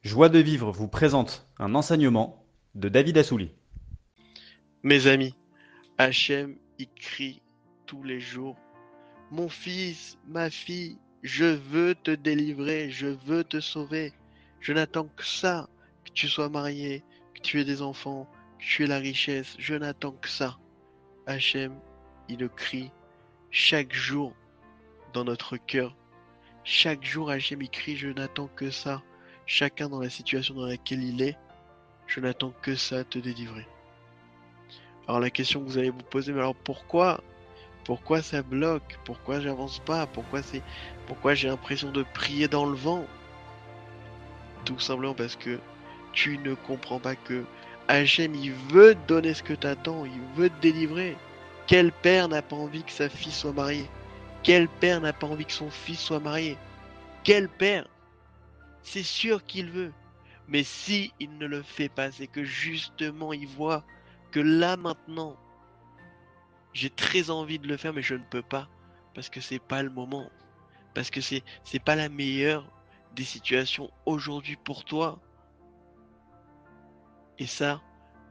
Joie de vivre vous présente un enseignement de David Assouli. Mes amis, Hachem y crie tous les jours. Mon fils, ma fille, je veux te délivrer, je veux te sauver. Je n'attends que ça, que tu sois marié, que tu aies des enfants, que tu aies la richesse. Je n'attends que ça. Hachem, il le crie chaque jour dans notre cœur. Chaque jour, Hachem y crie, je n'attends que ça. Chacun dans la situation dans laquelle il est, je n'attends que ça, te délivrer. Alors la question que vous allez vous poser, mais alors pourquoi? Pourquoi ça bloque? Pourquoi j'avance pas? Pourquoi j'ai l'impression de prier dans le vent? Tout simplement parce que tu ne comprends pas que Hachem, il veut te donner ce que t'attends, il veut te délivrer. Quel père n'a pas envie que sa fille soit mariée? Quel père n'a pas envie que son fils soit marié? Quel père? C'est sûr qu'il veut. Mais si il ne le fait pas, c'est que justement il voit que là maintenant, j'ai très envie de le faire, mais je ne peux pas parce que c'est pas le moment. Parce que c'est pas la meilleure des situations aujourd'hui pour toi. Et ça,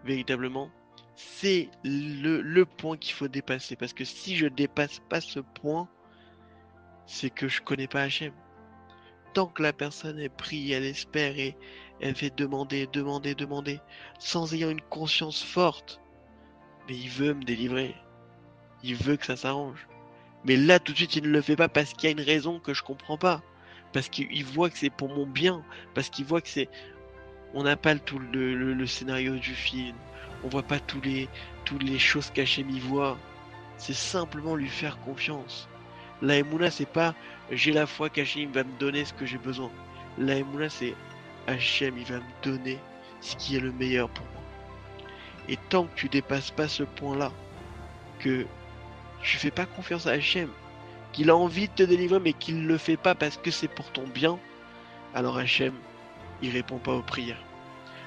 véritablement, c'est le point qu'il faut dépasser. Parce que si je dépasse pas ce point, c'est que je connais pas Hachem. Tant que la personne elle prie, elle espère et elle fait demander, demander, demander, sans ayant une conscience forte, mais il veut me délivrer. Il veut que ça s'arrange. Mais là, tout de suite, il ne le fait pas parce qu'il y a une raison que je comprends pas. Parce qu'il voit que c'est pour mon bien. Parce qu'il voit que c'est. On n'a pas tout le scénario du film. On voit pas toutes les choses qu'Hachem y voit. C'est simplement lui faire confiance. La Emouna, c'est pas j'ai la foi qu'Hachem va me donner ce que j'ai besoin. La Emouna, c'est Hachem, il va me donner ce qui est le meilleur pour moi. Et tant que tu dépasses pas ce point-là, que tu fais pas confiance à Hachem, qu'il a envie de te délivrer mais qu'il le fait pas parce que c'est pour ton bien, alors Hachem, il répond pas aux prières.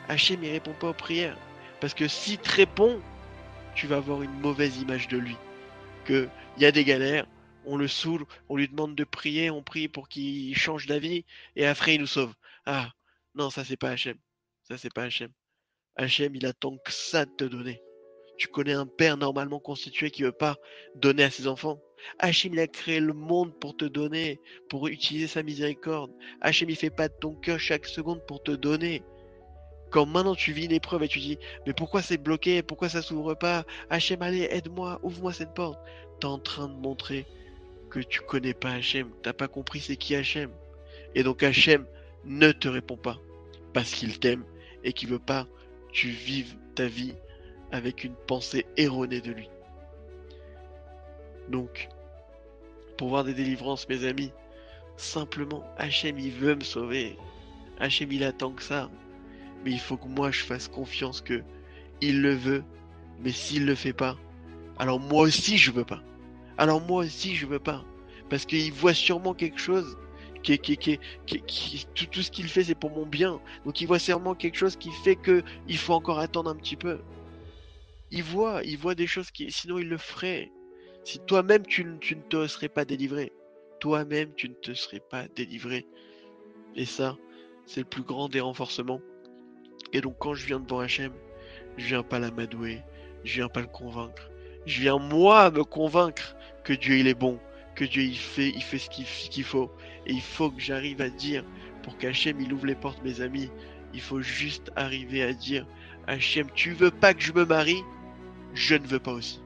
Hachem, il répond pas aux prières. Parce que s'il te répond, tu vas avoir une mauvaise image de lui. Que il y a des galères, on le saoule, on lui demande de prier, on prie pour qu'il change d'avis, et après il nous sauve. Ah, non, ça c'est pas Hachem. Ça c'est pas Hachem. Hachem, il attend que ça de te donner. Tu connais un père normalement constitué qui veut pas donner à ses enfants. Hachem, il a créé le monde pour te donner, pour utiliser sa miséricorde. Hachem, il fait pas de ton cœur chaque seconde pour te donner. Quand maintenant tu vis une épreuve et tu dis, mais pourquoi c'est bloqué? Pourquoi ça s'ouvre pas? Hachem, allez, aide-moi, ouvre-moi cette porte. T'es en train de montrer que tu connais pas Hachem, t'as pas compris c'est qui Hachem. Et donc Hachem ne te répond pas parce qu'il t'aime et qu'il veut pas que tu vives ta vie avec une pensée erronée de lui. Donc, pour voir des délivrances, mes amis, simplement, Hachem, il veut me sauver. Hachem, il attend que ça. Mais il faut que moi, je fasse confiance que il le veut. Mais s'il le fait pas, alors moi aussi, je veux pas. Alors moi aussi, je veux pas. Parce qu'il voit sûrement quelque chose tout ce qu'il fait, c'est pour mon bien. Donc il voit sûrement quelque chose qui fait que il faut encore attendre un petit peu. Il voit des choses qui, sinon il le ferait. Si toi-même tu ne te serais pas délivré, toi-même tu ne te serais pas délivré. Et ça, c'est le plus grand des renforcements. Et donc quand je viens devant Hachem, je viens pas l'amadouer, je viens pas le convaincre. Je viens moi me convaincre que Dieu il est bon, que Dieu il fait ce qu'il faut. Et il faut que j'arrive à dire, pour qu'Hachem il ouvre les portes, mes amis, il faut juste arriver à dire, Hachem, tu veux pas que je me marie? Je ne veux pas aussi.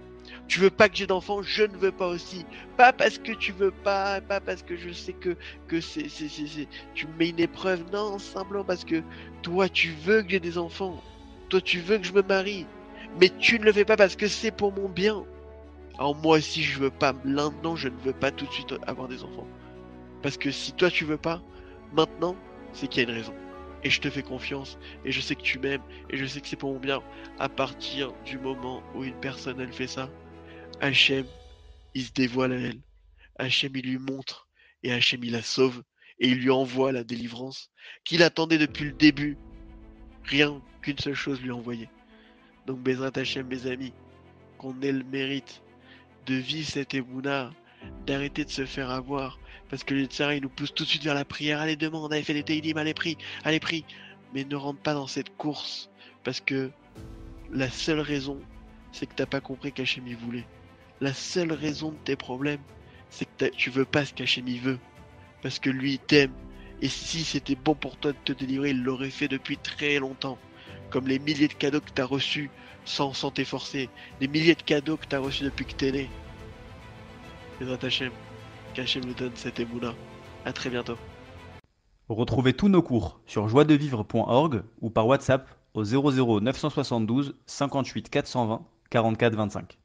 Tu veux pas que j'ai d'enfants? Je ne veux pas aussi. Pas parce que tu veux pas, pas parce que je sais que tu me mets une épreuve. Non, simplement parce que toi, tu veux que j'ai des enfants. Toi, tu veux que je me marie. Mais tu ne le fais pas parce que c'est pour mon bien. Alors moi aussi, je veux pas. Maintenant, je ne veux pas tout de suite avoir des enfants. Parce que si toi, tu veux pas, maintenant, c'est qu'il y a une raison. Et je te fais confiance, et je sais que tu m'aimes, et je sais que c'est pour mon bien. À partir du moment où une personne, elle fait ça, Hachem, il se dévoile à elle. Hachem, il lui montre. Et Hachem, il la sauve. Et il lui envoie la délivrance qu'il attendait depuis le début. Rien qu'une seule chose lui envoyer. Donc, Bezrat Hachem, mes amis, qu'on ait le mérite de vivre cette émouna, d'arrêter de se faire avoir. Parce que les tsars, ils nous poussent tout de suite vers la prière. Allez, demande, allez, fais des télim, allez, prie, allez, prie. mais ne rentre pas dans cette course parce que la seule raison, c'est que t'as pas compris qu'Hachem y voulait. La seule raison de tes problèmes, c'est que tu veux pas ce qu'Hachem y veut. Parce que lui, il t'aime. Et si c'était bon pour toi de te délivrer, il l'aurait fait depuis très longtemps. Comme les milliers de cadeaux que t'as reçus sans t'efforcer. Les milliers de cadeaux que t'as reçus depuis que t'es né. Bezrat Hachem, qu'Hachem nous donne cette émouna. À très bientôt. Retrouvez tous nos cours sur joiedevivre.org ou par WhatsApp au 00 972 58 420 44 25.